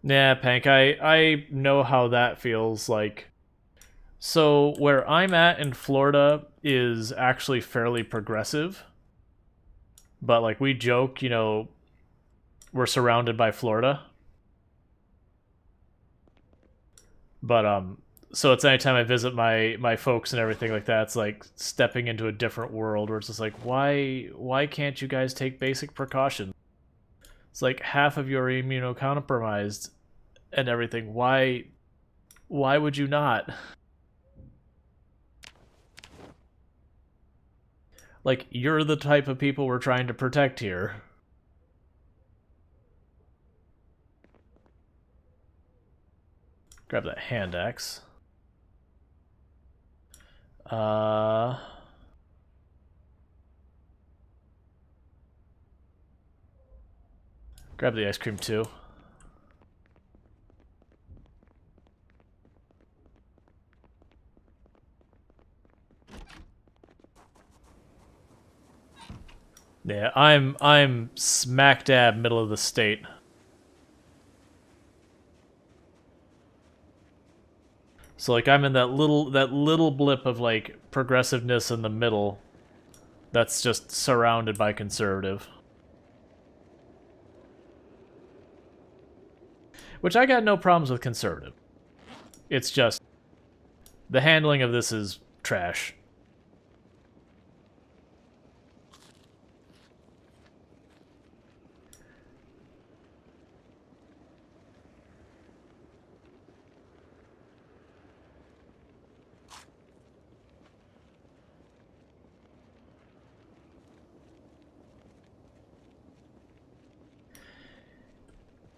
Yeah, Pank, I know how that feels like. So, where I'm at in Florida is actually fairly progressive. But, like, we joke, we're surrounded by Florida. But, so it's anytime I visit my folks and everything like that, it's like stepping into a different world where it's just like, why can't you guys take basic precautions? It's like half of you are immunocompromised and everything. Why would you not? Like, you're the type of people we're trying to protect here. Grab that hand axe. Uh... Grab the ice cream too. Yeah, I'm smack dab middle of the state. So like I'm in that little blip of like progressiveness in the middle that's just surrounded by conservative. Which I got no problems with conservative. It's just the handling of this is trash.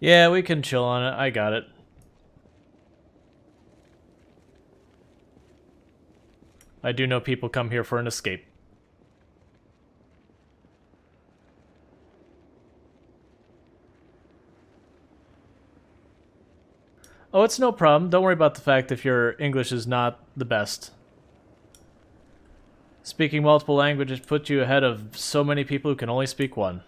Yeah, we can chill on it. I got it. I do know people come here for an escape. Oh, it's no problem. Don't worry about the fact if your English is not the best. Speaking multiple languages puts you ahead of so many people who can only speak one.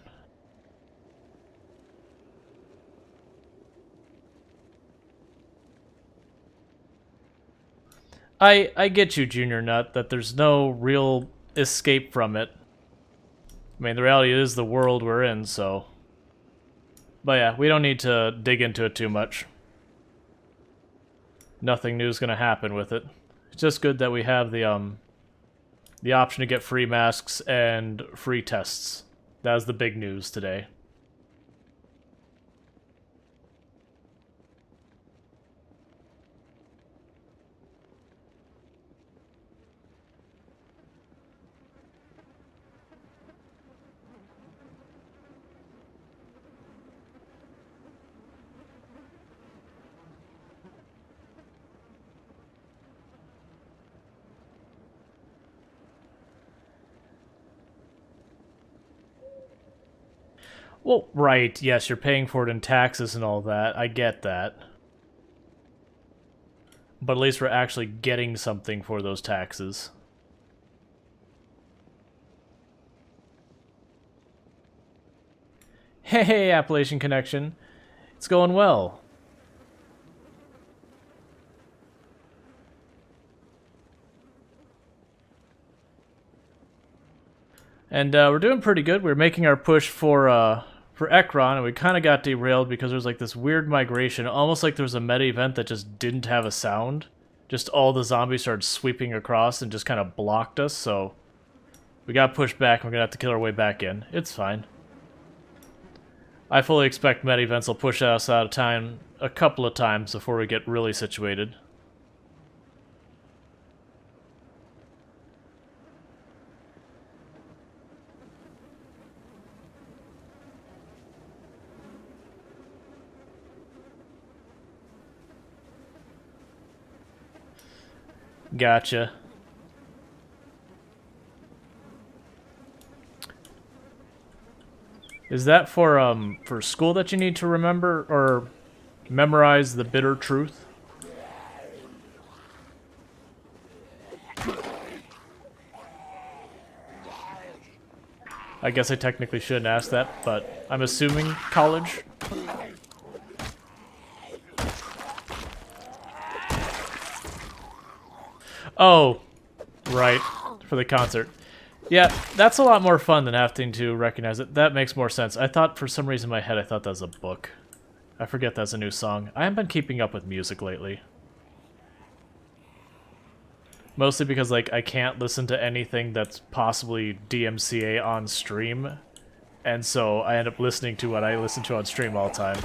I get you, Junior Nut, that there's no real escape from it. I mean, the reality is the world we're in, so... But yeah, we don't need to dig into it too much. Nothing new is going to happen with it. It's just good that we have the option to get free masks and free tests. That was the big news today. Well, right, yes, you're paying for it in taxes and all that. I get that. But at least we're actually getting something for those taxes. Hey, Appalachian Connection. It's going well. And we're doing pretty good. We're making our push for Ekron, and we kind of got derailed because there was like this weird migration, almost like there was a meta event that just didn't have a sound. Just all the zombies started sweeping across and just kind of blocked us, so we got pushed back and we're gonna have to kill our way back in. It's fine. I fully expect meta events will push us out of time a couple of times before we get really situated. Gotcha. Is that for school that you need to remember or memorize the bitter truth? I guess I technically shouldn't ask that, but I'm assuming college. Oh, right, for the concert. Yeah, that's a lot more fun than having to recognize it. That makes more sense. I thought, for some reason in my head, I thought that was a book. I forget that's a new song. I haven't been keeping up with music lately. Mostly because, like, I can't listen to anything that's possibly DMCA on stream. And so I end up listening to what I listen to on stream all the time.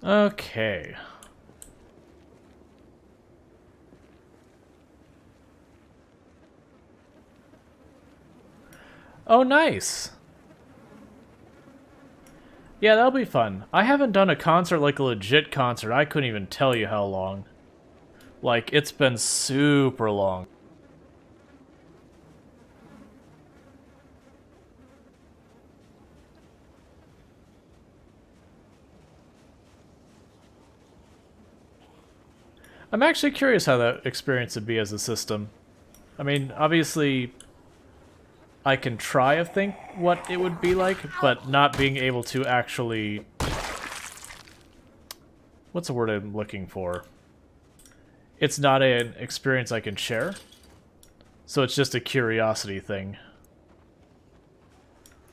Okay. Oh, nice. Yeah, that'll be fun. I haven't done a concert, like a legit concert. I couldn't even tell you how long. Like, it's been super long. I'm actually curious how that experience would be as a system. I mean, obviously, I can try to think what it would be like, but not being able to actually... What's the word I'm looking for? It's not an experience I can share, so it's just a curiosity thing.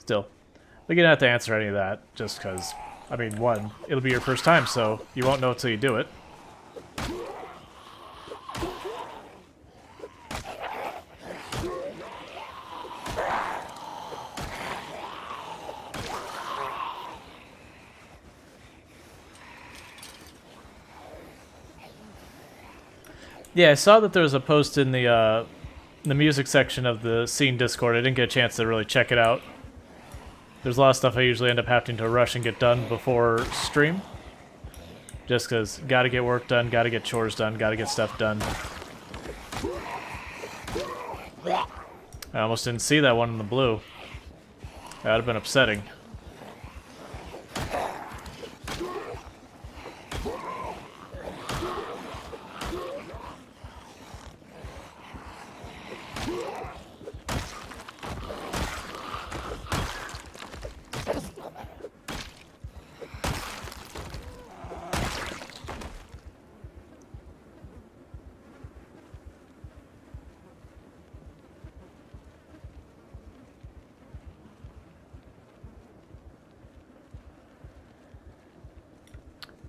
Still, we gonna have to answer any of that, just because, I mean, one, it'll be your first time, so you won't know until you do it. Yeah, I saw that there was a post in the music section of the scene Discord. I didn't get a chance to really check it out. There's a lot of stuff I usually end up having to rush and get done before stream. Just because gotta get work done, gotta get chores done, gotta get stuff done. I almost didn't see that one in the blue. That would have been upsetting.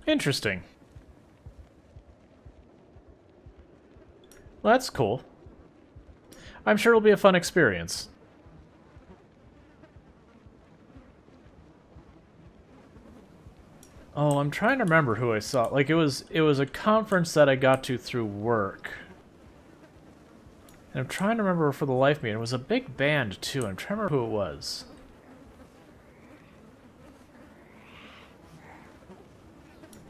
Interesting. Well, that's cool. I'm sure it'll be a fun experience. Oh, I'm trying to remember who I saw. Like, it was a conference that I got to through work. And I'm trying to remember for the life of me. It was a big band, too. I'm trying to remember who it was.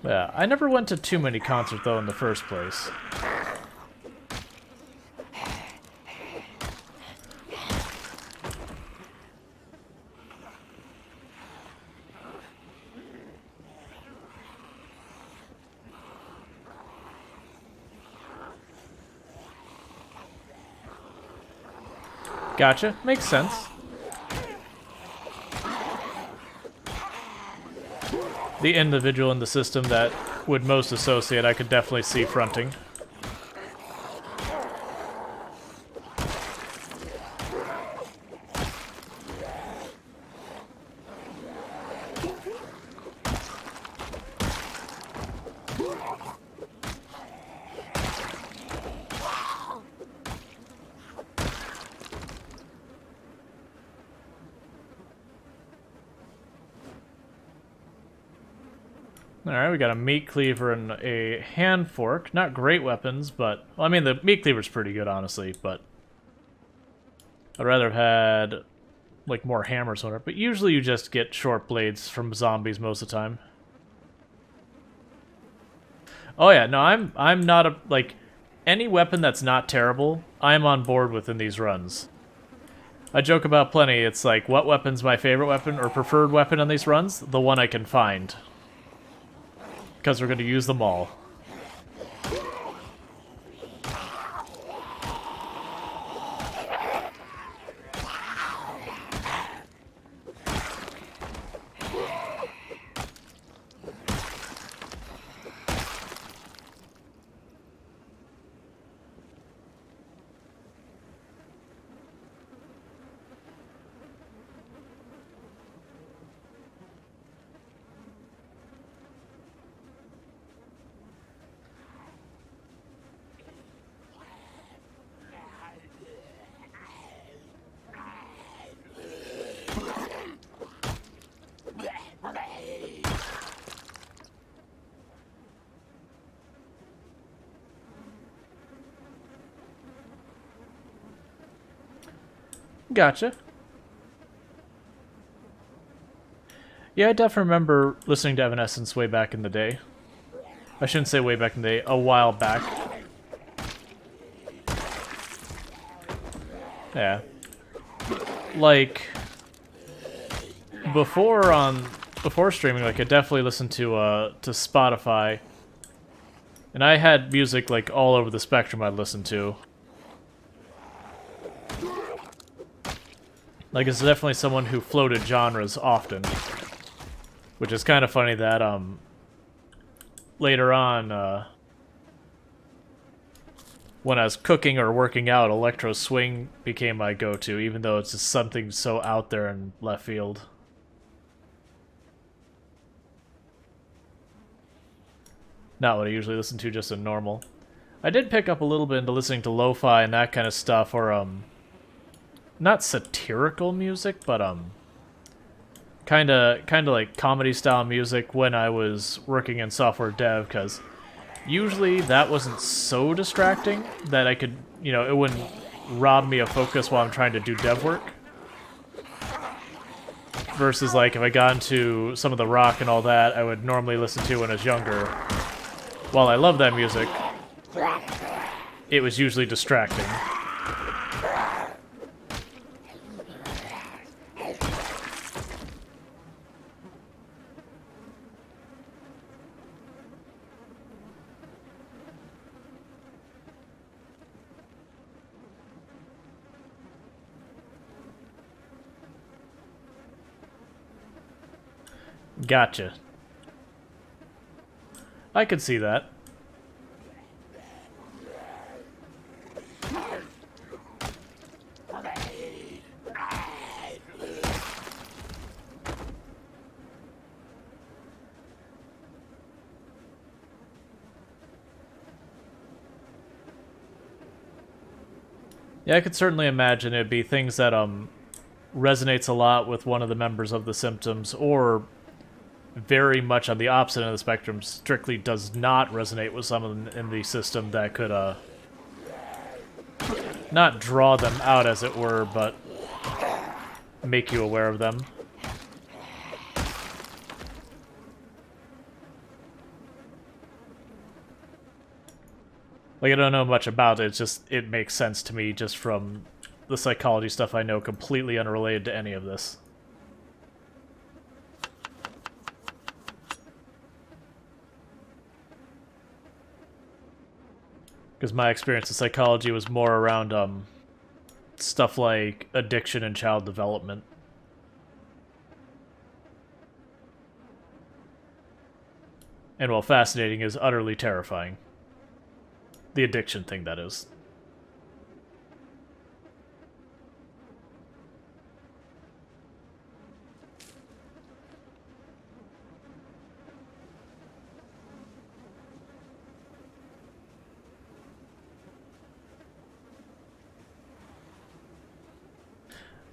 Yeah, I never went to too many concerts, though, in the first place. Gotcha. Makes sense. The individual in the system that would most associate, I could definitely see fronting. Alright, we got a meat cleaver and a hand fork. Not great weapons, but... Well, I mean, the meat cleaver's pretty good, honestly, but... I'd rather have had like more hammers or whatever, but usually you just get short blades from zombies most of the time. Oh yeah, no, I'm not a like any weapon that's not terrible, I'm on board with in these runs. I joke about plenty. It's like, what weapon's my favorite weapon or preferred weapon on these runs? The one I can find. Because we're going to use them all. Gotcha. Yeah, I definitely remember listening to Evanescence way back in the day. I shouldn't say way back in the day, a while back. Yeah. Like, before streaming, like, I definitely listened to Spotify. And I had music, like, all over the spectrum I'd listen to. Like, it's definitely someone who floated genres often. Which is kind of funny that, later on, when I was cooking or working out, electro swing became my go-to, even though it's just something so out there in left field. Not what I usually listen to, just in normal. I did pick up a little bit into listening to lo-fi and that kind of stuff, or, not satirical music, but, kinda like comedy-style music when I was working in software dev, because usually that wasn't so distracting that I could, you know, it wouldn't rob me of focus while I'm trying to do dev work. Versus, like, if I got into some of the rock and all that I would normally listen to when I was younger, while I love that music, it was usually distracting. Gotcha. I could see that. Yeah, I could certainly imagine it'd be things that resonates a lot with one of the members of the Symptoms, or very much on the opposite end of the spectrum, strictly does not resonate with someone in the system that could, not draw them out, as it were, but make you aware of them. Like, I don't know much about it, it's just, it makes sense to me just from the psychology stuff I know, completely unrelated to any of this. Because my experience in psychology was more around stuff like addiction and child development. And while fascinating, is utterly terrifying. The addiction thing, that is.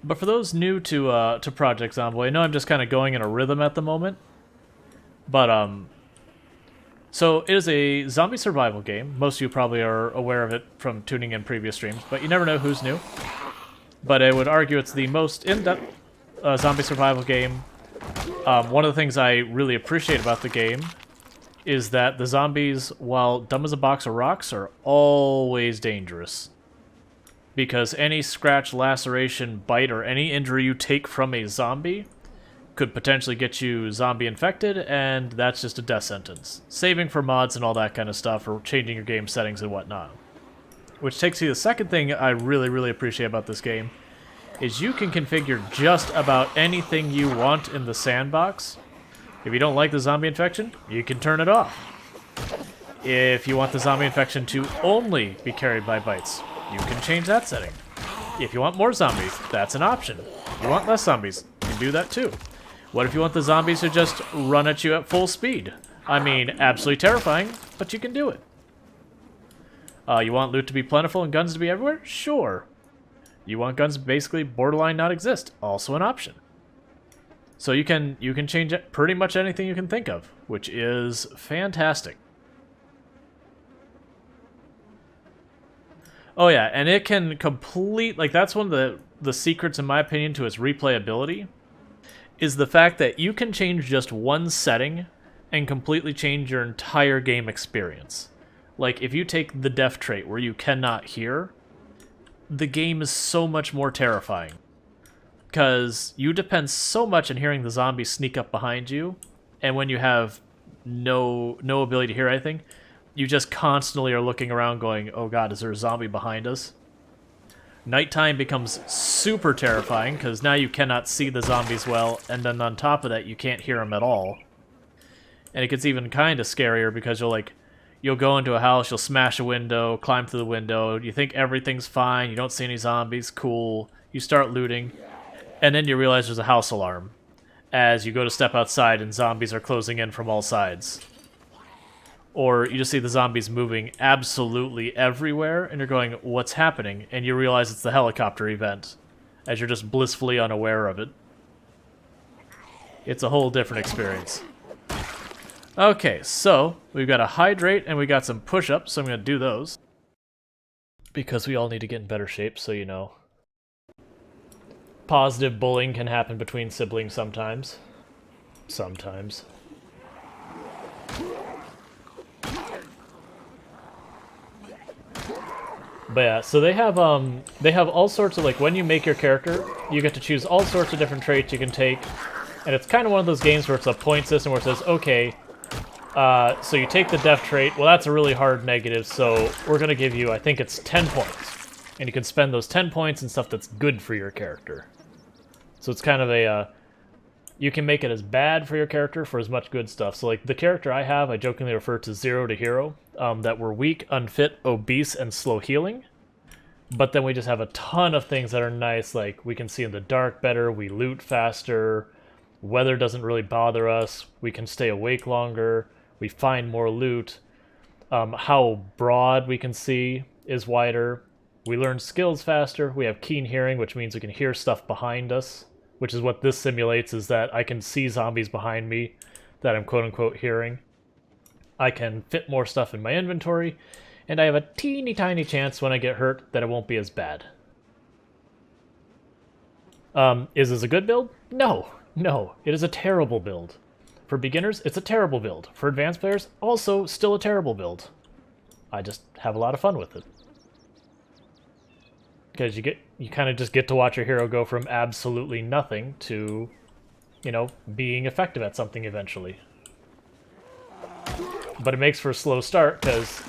But for those new to Project Zomboid, I know I'm just kind of going in a rhythm at the moment. But, so it is a zombie survival game. Most of you probably are aware of it from tuning in previous streams, but you never know who's new. But I would argue it's the most in-depth... a zombie survival game, one of the things I really appreciate about the game is that the zombies, while dumb as a box of rocks, are always dangerous. Because any scratch, laceration, bite, or any injury you take from a zombie could potentially get you zombie infected, and that's just a death sentence. Saving for mods and all that kind of stuff, or changing your game settings and whatnot. Which takes you to the second thing I really, really appreciate about this game, is you can configure just about anything you want in the sandbox. If you don't like the zombie infection, you can turn it off. If you want the zombie infection to only be carried by bites, you can change that setting. If you want more zombies, that's an option. If you want less zombies, you can do that too. What if you want the zombies to just run at you at full speed? I mean, absolutely terrifying, but you can do it. You want loot to be plentiful and guns to be everywhere? Sure. You want guns to basically borderline not exist? Also an option. So you can change pretty much anything you can think of, which is fantastic. Oh yeah, and it can complete, like, that's one of the secrets, in my opinion, to its replayability, is the fact that you can change just one setting and completely change your entire game experience. Like, if you take the deaf trait, where you cannot hear, the game is so much more terrifying. Because you depend so much on hearing the zombies sneak up behind you, and when you have no ability to hear anything, you just constantly are looking around going, oh god, is there a zombie behind us? Nighttime becomes super terrifying, because now you cannot see the zombies well, and then on top of that, you can't hear them at all. And it gets even kind of scarier, because you'll go into a house, you'll smash a window, climb through the window, you think everything's fine, you don't see any zombies, cool, you start looting, and then you realize there's a house alarm, as you go to step outside and zombies are closing in from all sides. Or you just see the zombies moving absolutely everywhere, and you're going, what's happening? And you realize it's the helicopter event, as you're just blissfully unaware of it. It's a whole different experience. Okay, so we've got a hydrate and we got some push-ups, so I'm going to do those. Because we all need to get in better shape, so you know. Positive bullying can happen between siblings sometimes. Sometimes. But yeah, so they have all sorts of, like, when you make your character, you get to choose all sorts of different traits you can take, and it's kind of one of those games where it's a point system where it says, okay, so you take the death trait, well that's a really hard negative, so we're going to give you, I think it's 10 points, and you can spend those 10 points in stuff that's good for your character. So it's kind of a, you can make it as bad for your character for as much good stuff. So like the character I have, I jokingly refer to 0 to hero, that we're weak, unfit, obese, and slow healing. But then we just have a ton of things that are nice, like we can see in the dark better, we loot faster, weather doesn't really bother us, we can stay awake longer, we find more loot, how broad we can see is wider, we learn skills faster, we have keen hearing, which means we can hear stuff behind us, which is what this simulates, is that I can see zombies behind me that I'm quote-unquote hearing. I can fit more stuff in my inventory, and I have a teeny tiny chance when I get hurt that it won't be as bad. Is this a good build? No. No. It is a terrible build. For beginners, it's a terrible build. For advanced players, also still a terrible build. I just have a lot of fun with it. Because you kind of just get to watch your hero go from absolutely nothing to, you know, being effective at something eventually. But it makes for a slow start, because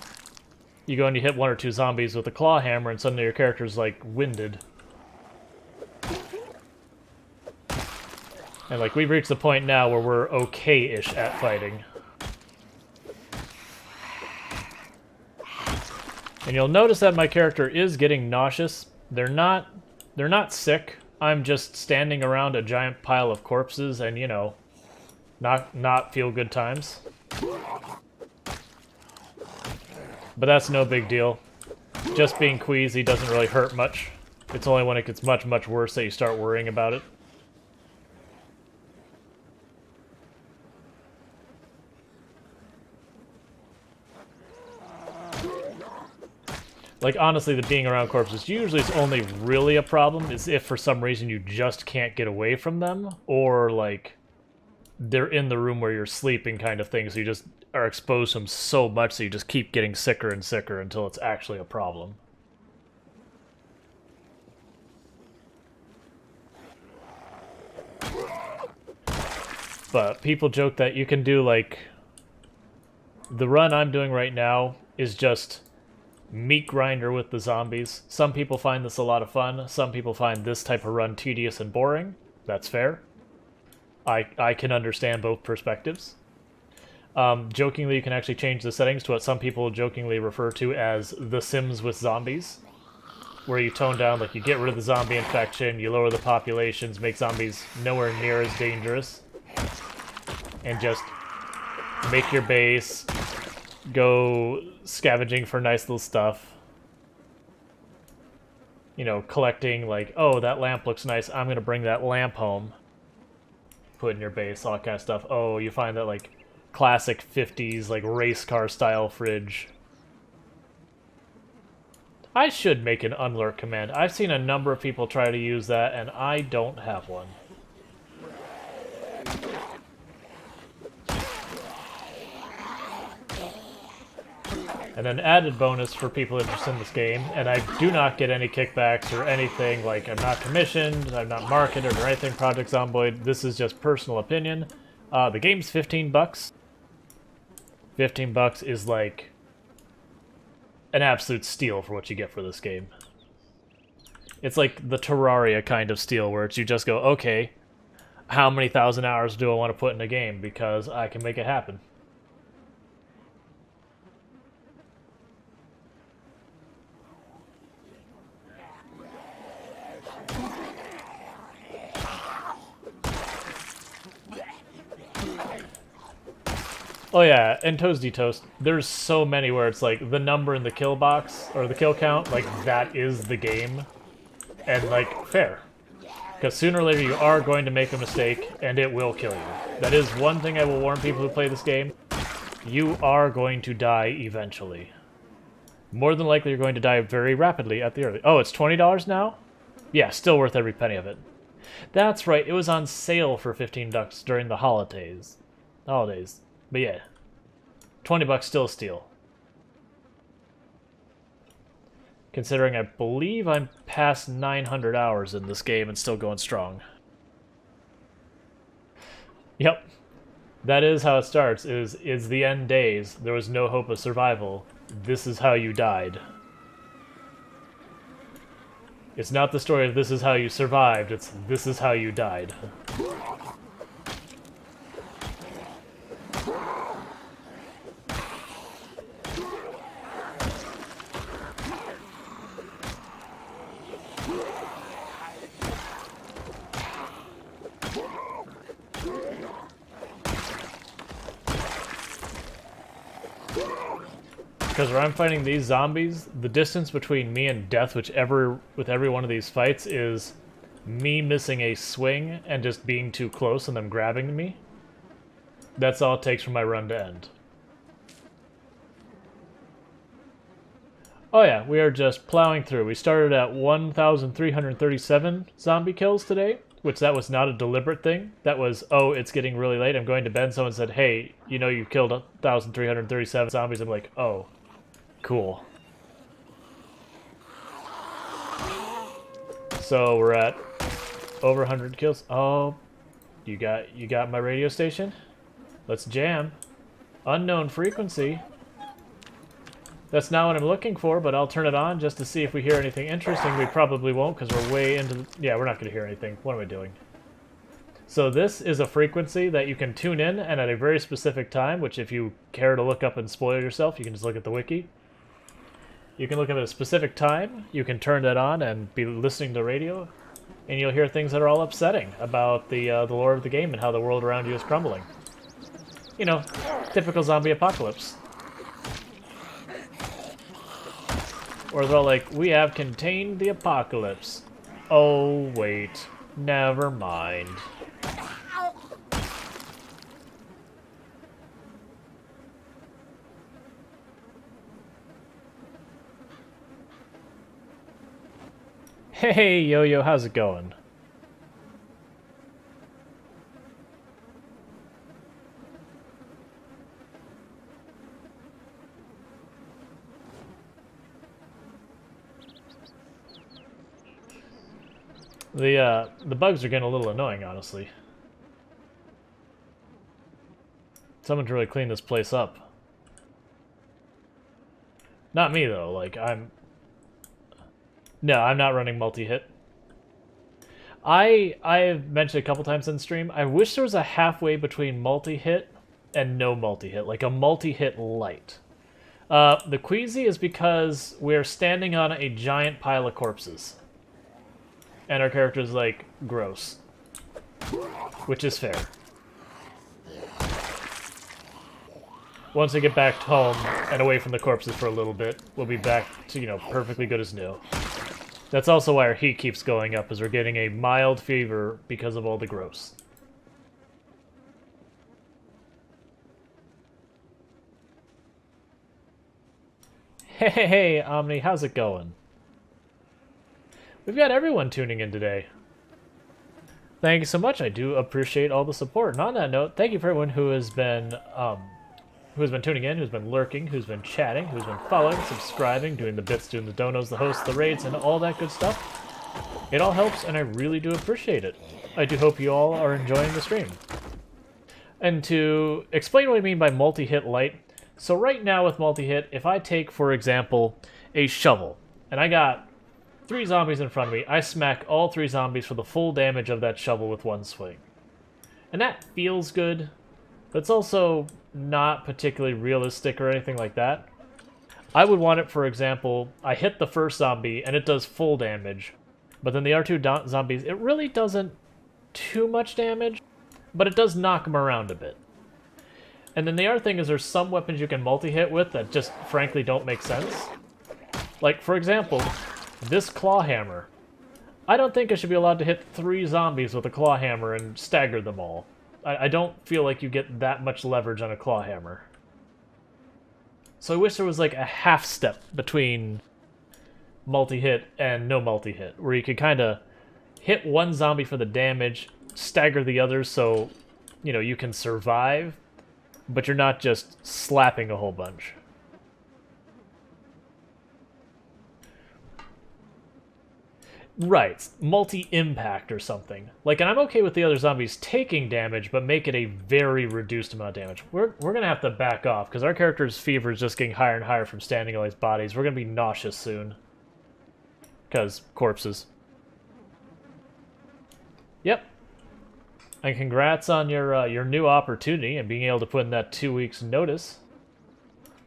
you go and you hit 1 or 2 zombies with a claw hammer, and suddenly your character's, like, winded. And, like, we've reached the point now where we're okay-ish at fighting. And you'll notice that my character is getting nauseous. They're not sick. I'm just standing around a giant pile of corpses and, you know, not feel good times. But that's no big deal. Just being queasy doesn't really hurt much. It's only when it gets much, much worse that you start worrying about it. Like, honestly, the being around corpses usually is only really a problem is if for some reason you just can't get away from them, or, like, they're in the room where you're sleeping kind of thing, so you just are exposed to them so much that you just keep getting sicker and sicker until it's actually a problem. But people joke that you can do, like... The run I'm doing right now is just meat grinder with the zombies. Some people find this a lot of fun. Some people find this type of run tedious and boring. That's fair. I can understand both perspectives. Jokingly, you can actually change the settings to what some people jokingly refer to as The Sims with zombies, where you tone down, like, you get rid of the zombie infection, you lower the populations, make zombies nowhere near as dangerous, and just make your base, go scavenging for nice little stuff. You know, collecting, like, oh, that lamp looks nice, I'm gonna bring that lamp home. Put in your base, all that kind of stuff. Oh, you find that, like, classic 50s, like, race car style fridge. I should make an unlurk command. I've seen a number of people try to use that, and I don't have one. And an added bonus for people interested in this game, and I do not get any kickbacks or anything, like I'm not commissioned, I'm not marketed or anything, Project Zomboid, this is just personal opinion. The game's 15 bucks. 15 bucks is like an absolute steal for what you get for this game. It's like the Terraria kind of steal, where it's you just go, okay, how many thousand hours do I want to put in a game, because I can make it happen. Oh yeah, and Toasty Toast, there's so many where it's like the number in the kill box, or the kill count, like that is the game. And like, fair. Because sooner or later you are going to make a mistake, and it will kill you. That is one thing I will warn people who play this game. You are going to die eventually. More than likely you're going to die very rapidly at the early... Oh, it's $20 now? Yeah, still worth every penny of it. That's right, it was on sale for 15 bucks during the holidays. But yeah, 20 bucks still a steal. Considering I believe I'm past 900 hours in this game and still going strong. Yep. That is how it starts, is the end days. There was no hope of survival. This is how you died. It's not the story of this is how you survived, it's this is how you died. Because where I'm fighting these zombies, the distance between me and death with every one of these fights is me missing a swing and just being too close and them grabbing me. That's all it takes for my run to end. Oh yeah, we are just plowing through. We started at 1,337 zombie kills today, which that was not a deliberate thing. That was, oh, it's getting really late, I'm going to bed. Someone said, hey, you know you killed 1,337 zombies. I'm like, oh. Cool. So we're at over 100 kills. Oh, you got my radio station? Let's jam. Unknown frequency. That's not what I'm looking for, but I'll turn it on just to see if we hear anything interesting. We probably won't because we're way into the... Yeah, we're not going to hear anything. What am I doing? So this is a frequency that you can tune in and at a very specific time, which if you care to look up and spoil yourself, you can just look at the wiki. You can look at a specific time, you can turn that on and be listening to radio, and you'll hear things that are all upsetting about the lore of the game and how the world around you is crumbling. You know, typical zombie apocalypse. Or they're all like, we have contained the apocalypse. Oh, wait. Never mind. Hey, Yo-Yo, how's it going? The bugs are getting a little annoying, honestly. Someone to really clean this place up. Not me, though. Like, No, I'm not running multi-hit. I've mentioned a couple times in stream, I wish there was a halfway between multi-hit and no multi-hit, like a multi-hit light. The queasy is because we're standing on a giant pile of corpses. And our character's like, gross. Which is fair. Once we get back home and away from the corpses for a little bit, we'll be back to, you know, perfectly good as new. That's also why our heat keeps going up, is we're getting a mild fever because of all the gross. Hey, Omni, how's it going? We've got everyone tuning in today. Thank you so much. I do appreciate all the support. And on that note, thank you for everyone who has been tuning in, who's been lurking, who's been chatting, who's been following, subscribing, doing the bits, doing the donos, the hosts, the raids, and all that good stuff. It all helps, and I really do appreciate it. I do hope you all are enjoying the stream. And to explain what I mean by multi-hit light, so right now with multi-hit, if I take, for example, a shovel, and I got 3 zombies in front of me, I smack all 3 zombies for the full damage of that shovel with one swing. And that feels good, but it's also not particularly realistic or anything like that. I would want it, for example, I hit the first zombie and it does full damage, but then the R2 zombies, it really doesn't too much damage, but it does knock them around a bit. And then the other thing is there's some weapons you can multi-hit with that just frankly don't make sense. Like, for example, this claw hammer. I don't think I should be allowed to hit 3 zombies with a claw hammer and stagger them all. I don't feel like you get that much leverage on a claw hammer. So I wish there was like a half step between multi-hit and no multi-hit, where you could kind of hit one zombie for the damage, stagger the others so, you know, you can survive, but you're not just slapping a whole bunch. Right, multi-impact or something. Like, and I'm okay with the other zombies taking damage, but make it a very reduced amount of damage. We're gonna have to back off, because our character's fever is just getting higher and higher from standing on these bodies. We're gonna be nauseous soon. Because corpses. Yep. And congrats on your new opportunity and being able to put in that 2 weeks notice.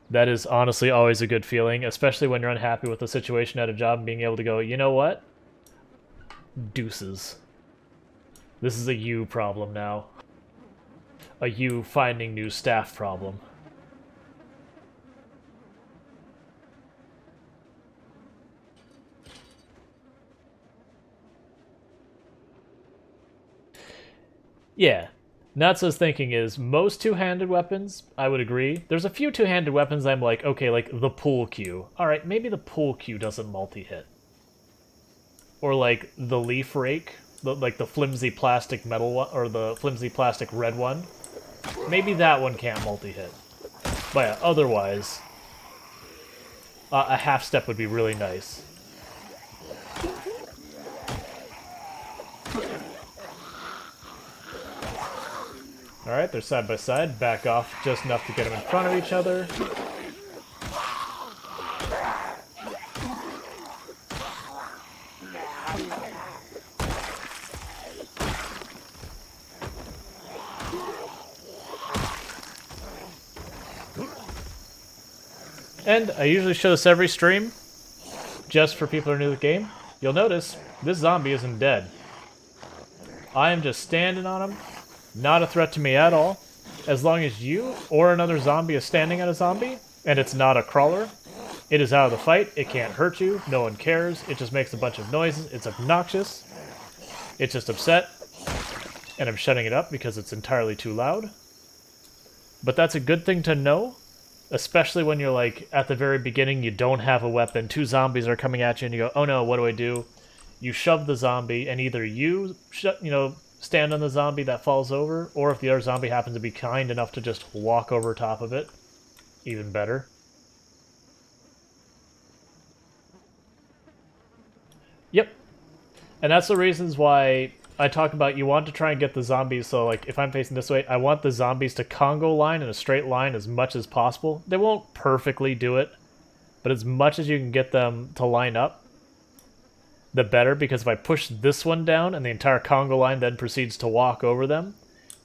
That is honestly always a good feeling, especially when you're unhappy with the situation at a job and being able to go, you know what? Deuces. This is a you problem now. A you finding new staff problem. Yeah. Natsu's thinking is, most two-handed weapons, I would agree. There's a few two-handed weapons I'm like, okay, like the pool cue. Alright, maybe the pool cue doesn't multi-hit. Or like the leaf rake, like the flimsy plastic metal one, or the flimsy plastic red one. Maybe that one can't multi-hit. But yeah, otherwise, a half step would be really nice. Alright, they're side by side. Back off just enough to get them in front of each other. And I usually show this every stream, just for people who are new to the game. You'll notice, this zombie isn't dead. I am just standing on him, not a threat to me at all. As long as you or another zombie is standing on a zombie, and it's not a crawler, it is out of the fight, it can't hurt you, no one cares, it just makes a bunch of noises, it's obnoxious, it's just upset, and I'm shutting it up because it's entirely too loud. But that's a good thing to know. Especially when you're, like, at the very beginning, you don't have a weapon, 2 zombies are coming at you, and you go, oh no, what do I do? you shove the zombie, and either you stand on the zombie that falls over, or if the other zombie happens to be kind enough to just walk over top of it, even better. Yep. And that's the reasons why I talk about you want to try and get the zombies, so like if I'm facing this way, I want the zombies to Congo line in a straight line as much as possible. They won't perfectly do it, but as much as you can get them to line up, the better, because if I push this one down and the entire Congo line then proceeds to walk over them,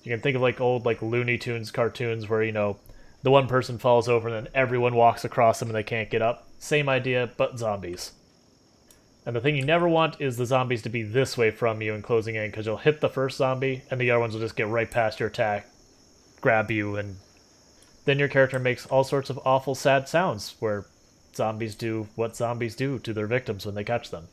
you can think of like old like Looney Tunes cartoons where, the one person falls over and then everyone walks across them and they can't get up. Same idea, but zombies. And the thing you never want is the zombies to be this way from you and closing in, because you'll hit the first zombie and the other ones will just get right past your attack, grab you, and then your character makes all sorts of awful sad sounds where zombies do what zombies do to their victims when they catch them.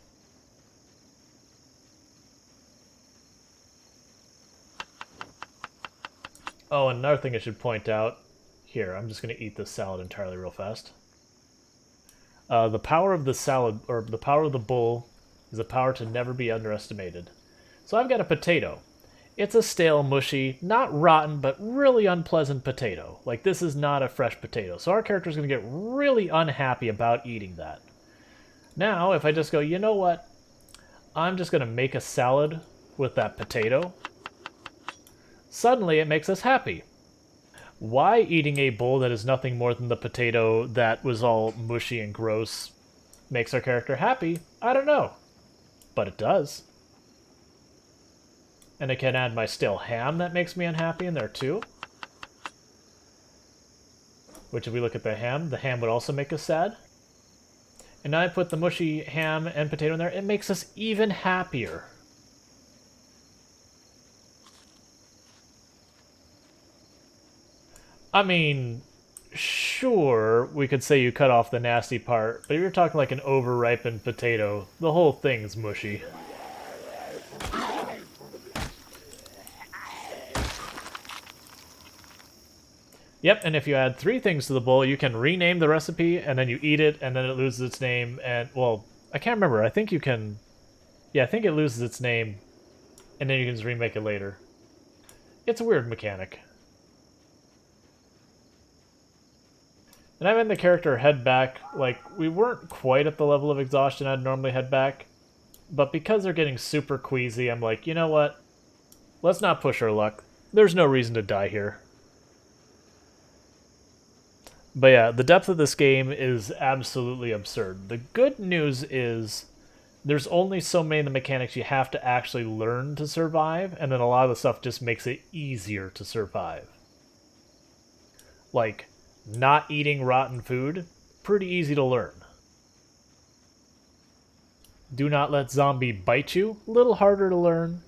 Oh, and another thing I should point out, here, I'm just going to eat this salad entirely real fast. The power of the salad, or the power of the bull, is a power to never be underestimated. So I've got a potato. It's a stale, mushy, not rotten, but really unpleasant potato. Like, this is not a fresh potato. So our character's going to get really unhappy about eating that. Now, if I just go, you know what? I'm just going to make a salad with that potato. Suddenly, it makes us happy. Why eating a bowl that is nothing more than the potato that was all mushy and gross makes our character happy? I don't know. But it does. And I can add my stale ham that makes me unhappy in there too. Which, if we look at the ham would also make us sad. And now I put the mushy ham and potato in there, it makes us even happier. I mean, sure, we could say you cut off the nasty part, but if you're talking like an over-ripened potato, the whole thing's mushy. Yep, and if you add 3 things to the bowl, you can rename the recipe, and then you eat it, and then it loses its name, and, well, I can't remember, I think you can... Yeah, I think it loses its name, and then you can just remake it later. It's a weird mechanic. And I'm in the character head back, like, we weren't quite at the level of exhaustion I'd normally head back, but because they're getting super queasy, I'm like, you know what? Let's not push our luck. There's no reason to die here. But yeah, the depth of this game is absolutely absurd. The good news is there's only so many of the mechanics you have to actually learn to survive, and then a lot of the stuff just makes it easier to survive. Like, not eating rotten food, pretty easy to learn. Do not let zombie bite you, a little harder to learn,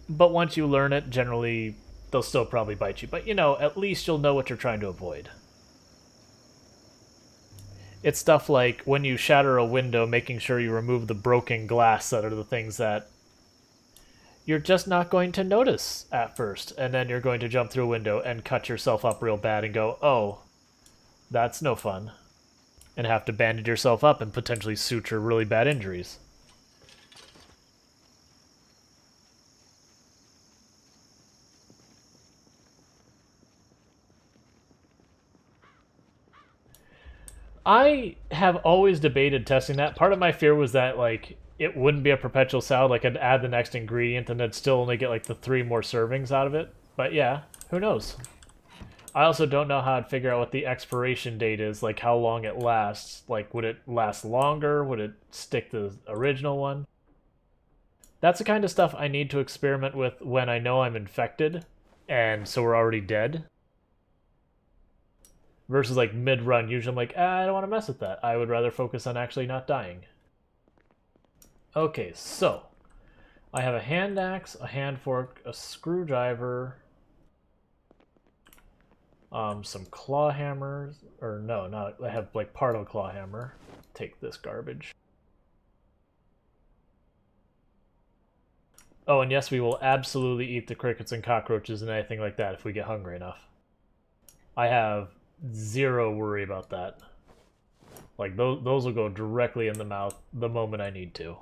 but once you learn it, generally they'll still probably bite you. But at least you'll know what you're trying to avoid. It's stuff like when you shatter a window, making sure you remove the broken glass that are the things that you're just not going to notice at first, and then you're going to jump through a window and cut yourself up real bad and go, oh, that's no fun. And have to bandage yourself up and potentially suture really bad injuries. I have always debated testing that. Part of my fear was that, like, it wouldn't be a perpetual salad. Like, I'd add the next ingredient and I'd still only get, like, the 3 more servings out of it. But yeah, who knows? I also don't know how I'd figure out what the expiration date is, like how long it lasts. Like, would it last longer? Would it stick to the original one? That's the kind of stuff I need to experiment with when I know I'm infected, and so we're already dead. Versus, like, mid-run, usually I'm like, I don't want to mess with that. I would rather focus on actually not dying. Okay, so I have a hand axe, a hand fork, a screwdriver, some claw hammers, or no, not, I have like part of a claw hammer. Take this garbage. Oh, and yes, we will absolutely eat the crickets and cockroaches and anything like that if we get hungry enough. I have zero worry about that. Like, those will go directly in the mouth the moment I need to.